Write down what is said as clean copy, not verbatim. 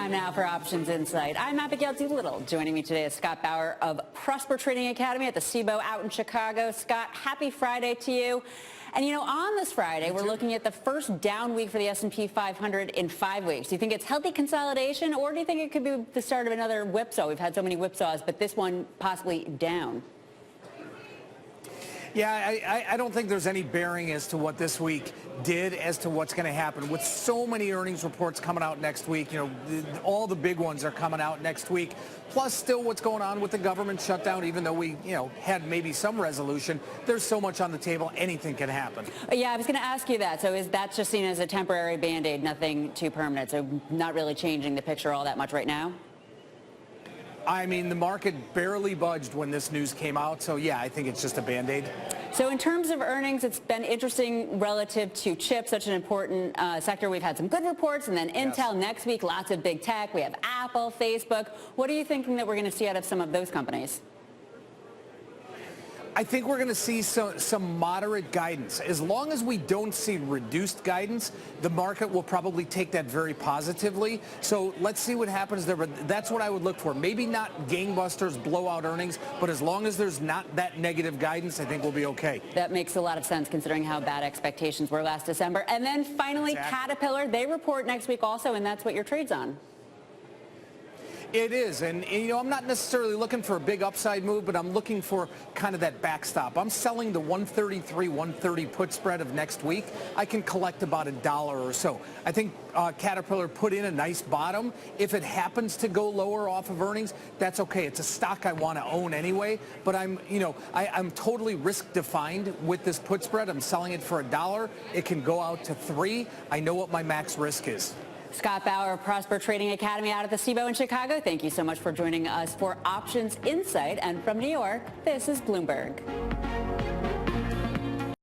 Time now for Options Insight. I'm Abigail Doolittle. Joining me today is Scott Bauer of Prosper Trading Academy at the SIBO out in Chicago. Scott, happy Friday to you. And you know, on this Friday, we're looking at the first down week for the S&P 500 in 5 weeks. Do you think it's healthy consolidation, or do you think it could be the start of another whipsaw? We've had so many whipsaws, but this one possibly down. Yeah, I don't think there's any bearing as to what this week did as to what's going to happen. With so many earnings reports coming out next week, you know, all the big ones are coming out next week. Plus, still what's going on with the government shutdown, even though we, had maybe some resolution, there's so much on the table, anything can happen. Yeah, I was going to ask you that. So is that just seen as a temporary Band-Aid, nothing too permanent? So not really changing the picture all that much right now? I mean, the market barely budged when this news came out. So, yeah, I think it's just a Band-Aid. So in terms of earnings, it's been interesting relative to chips, such an important sector. We've had some good reports, and then Intel next week, lots of big tech. We have Apple, Facebook. What are you thinking that we're going to see out of some of those companies? I think we're going to see some moderate guidance. As long as we don't see reduced guidance, the market will probably take that very positively. So let's see what happens there. But that's what I would look for. Maybe not gangbusters, blowout earnings, but as long as there's not that negative guidance, I think we'll be okay. That makes a lot of sense considering how bad expectations were last December. And then finally, Caterpillar, they report next week also, and that's what your trade's on. It is, and I'm not necessarily looking for a big upside move, but I'm looking for kind of that backstop. I'm selling the 133, 130 put spread of next week. I can collect about $1 or so. I think Caterpillar put in a nice bottom. If it happens to go lower off of earnings, that's okay. It's a stock I want to own anyway, but I'm totally risk defined with this put spread. I'm selling it for $1. It can go out to $3. I know what my max risk is. Scott Bauer of Prosper Trading Academy out at the SIBO in Chicago. Thank you so much for joining us for Options Insight. And from New York, this is Bloomberg.